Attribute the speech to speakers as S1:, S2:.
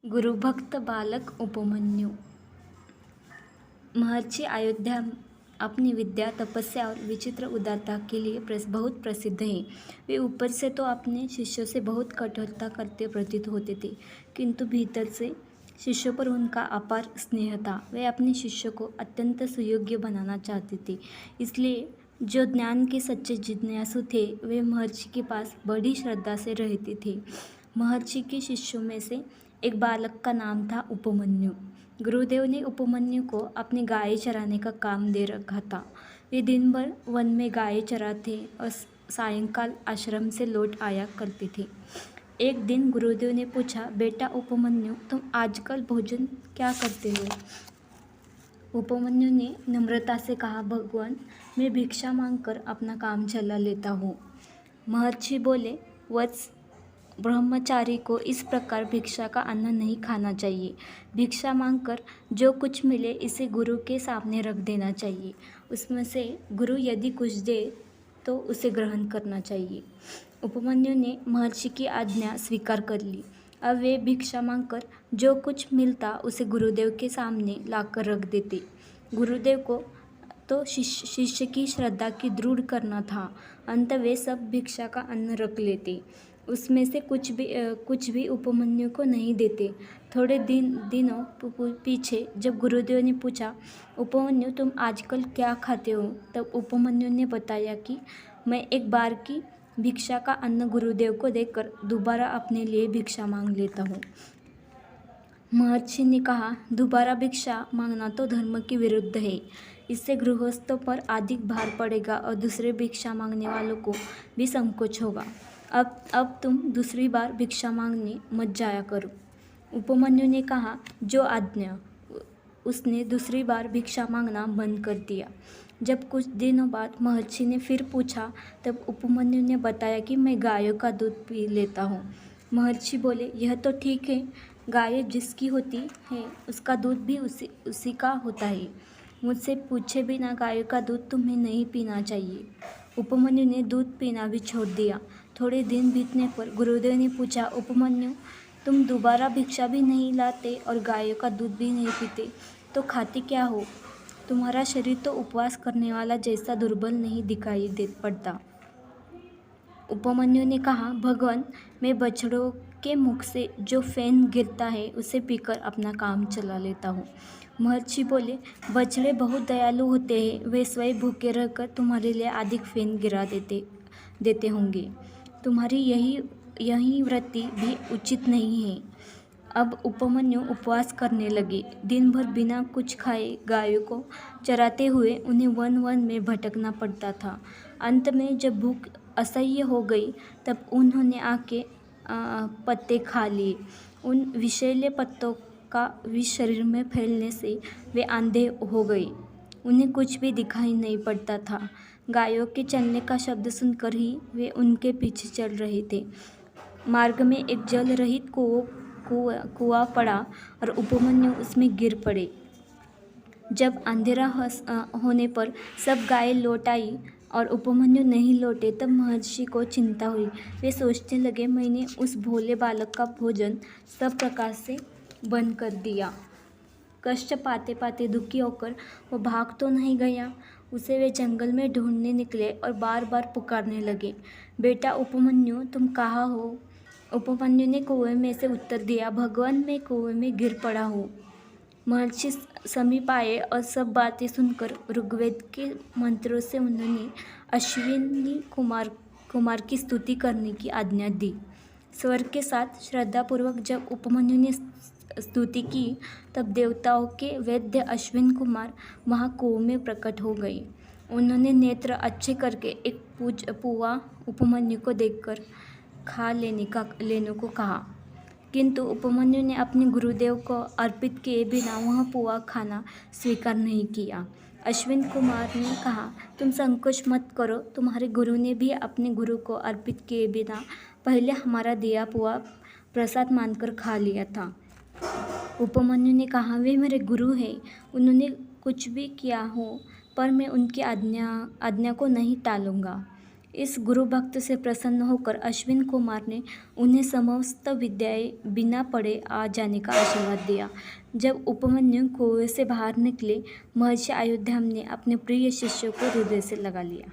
S1: गुरुभक्त बालक उपमन्यु। महर्षि अयोध्या अपनी विद्या, तपस्या और विचित्र उदारता के लिए बहुत प्रसिद्ध हैं। वे ऊपर से तो अपने शिष्यों से बहुत कठोरता करते प्रतीत होते थे, किंतु भीतर से शिष्यों पर उनका अपार स्नेह था। वे अपने शिष्यों को अत्यंत सुयोग्य बनाना चाहते थे। इसलिए जो ज्ञान के सच्चे जिज्ञासु थे, वे महर्षि के पास बड़ी श्रद्धा से रहते थे। महर्षि के शिष्यों में से एक बालक का नाम था उपमन्यु। गुरुदेव ने उपमन्यु को अपनी गाय चराने का काम दे रखा था। वे दिन भर वन में गाय चराते और सायंकाल आश्रम से लौट आया करते थे। एक दिन गुरुदेव ने पूछा, बेटा उपमन्यु, तुम आजकल भोजन क्या करते हो? उपमन्यु ने नम्रता से कहा, भगवान, मैं भिक्षा मांगकर अपना काम चला लेता हूँ। महर्षि बोले, वत्स, ब्रह्मचारी को इस प्रकार भिक्षा का अन्न नहीं खाना चाहिए। भिक्षा मांगकर जो कुछ मिले इसे गुरु के सामने रख देना चाहिए। उसमें से गुरु यदि कुछ दे तो उसे ग्रहण करना चाहिए। उपमन्यु ने महर्षि की आज्ञा स्वीकार कर ली। अब वे भिक्षा मांगकर जो कुछ मिलता उसे गुरुदेव के सामने लाकर रख देते। गुरुदेव को तो शिष्य की श्रद्धा की दृढ़ करना था। अंत वे सब भिक्षा का अन्न रख लेते। उसमें से कुछ भी उपमन्यु को नहीं देते। थोड़े दिनों पीछे जब गुरुदेव ने पूछा, उपमन्यु, तुम आजकल क्या खाते हो? तब उपमन्यु ने बताया कि मैं एक बार की भिक्षा का अन्न गुरुदेव को देकर दोबारा अपने लिए भिक्षा मांग लेता हूँ। महर्षि ने कहा, दोबारा भिक्षा मांगना तो धर्म के विरुद्ध है। इससे गृहस्थों पर अधिक भार पड़ेगा और दूसरे भिक्षा मांगने वालों को भी संकोच होगा। अब तुम दूसरी बार भिक्षा मांगने मत जाया करो। उपमन्यु ने कहा, जो आज्ञा। उसने दूसरी बार भिक्षा मांगना बंद कर दिया। जब कुछ दिनों बाद महर्षि ने फिर पूछा, तब उपमन्यु ने बताया कि मैं गायों का दूध पी लेता हूँ। महर्षि बोले, यह तो ठीक है, गाय जिसकी होती है उसका दूध भी उसी का होता है। मुझसे पूछे बिना गायों का दूध तुम्हें नहीं पीना चाहिए। उपमन्यु ने दूध पीना भी छोड़ दिया। थोड़े दिन बीतने पर गुरुदेव ने पूछा, उपमन्यु, तुम दोबारा भिक्षा भी नहीं लाते और गायों का दूध भी नहीं पीते, तो खाते क्या हो? तुम्हारा शरीर तो उपवास करने वाला जैसा दुर्बल नहीं दिखाई दे पड़ता। उपमन्यु ने कहा, भगवान, मैं बछड़ों के मुख से जो फेन गिरता है उसे पीकर अपना काम चला लेता हूँ। महर्षि बोले, बछड़े बहुत दयालु होते हैं। वे स्वयं भूखे रहकर तुम्हारे लिए अधिक फेन गिरा देते होंगे। तुम्हारी यही वृत्ति भी उचित नहीं है। अब उपमन्यु उपवास करने लगे। दिन भर बिना कुछ खाए गायों को चराते हुए उन्हें वन में भटकना पड़ता था। अंत में जब भूख असह्य हो गई तब उन्होंने आके पत्ते खा लिए। उन विषैले पत्तों का विष शरीर में फैलने से वे अंधे हो गए। उन्हें कुछ भी दिखाई नहीं पड़ता था। गायों के चलने का शब्द सुनकर ही वे उनके पीछे चल रहे थे। मार्ग में एक जल रहित कुआं पड़ा और उपमन्यु उसमें गिर पड़े। जब अंधेरा होने पर सब गायें लौट आई और उपमन्यु नहीं लौटे तब महर्षि को चिंता हुई। वे सोचने लगे, मैंने उस भोले बालक का भोजन सब प्रकार से बंद कर दिया। कष्ट पाते पाते दुखी होकर वो भाग तो नहीं गया। उसे वे जंगल में ढूंढने निकले और बार बार पुकारने लगे, बेटा उपमन्यु, तुम कहाँ हो? उपमन्यु ने कुएं में से उत्तर दिया, भगवान, मैं कुएं में गिर पड़ा हूँ। महर्षि समीप आए और सब बातें सुनकर ऋग्वेद के मंत्रों से उन्होंने अश्विनी कुमार की स्तुति करने की आज्ञा दी। स्वर के साथ श्रद्धापूर्वक जब उपमन्यु ने स्तुति की तब देवताओं के वैद्य अश्विन कुमार वहाँ कुएं में प्रकट हो गए। उन्होंने नेत्र अच्छे करके एक पुआ उपमन्यु को देखकर खा लेने को कहा, किंतु उपमन्यु ने अपने गुरुदेव को अर्पित किए बिना वह पुआ खाना स्वीकार नहीं किया। अश्विन कुमार ने कहा, तुम संकोच मत करो, तुम्हारे गुरु ने भी अपने गुरु को अर्पित किए बिना पहले हमारा दिया पुआ प्रसाद मानकर खा लिया था। उपमन्यु ने कहा, वे मेरे गुरु हैं, उन्होंने कुछ भी किया हो पर मैं उनकी आज्ञा को नहीं टालूंगा। इस गुरु भक्त से प्रसन्न होकर अश्विन कुमार ने उन्हें समस्त विद्याएं बिना पढ़े आ जाने का आशीर्वाद दिया। जब उपमन्यु कुएं से बाहर निकले, महर्षि अयोध्या ने अपने प्रिय शिष्य को हृदय से लगा लिया।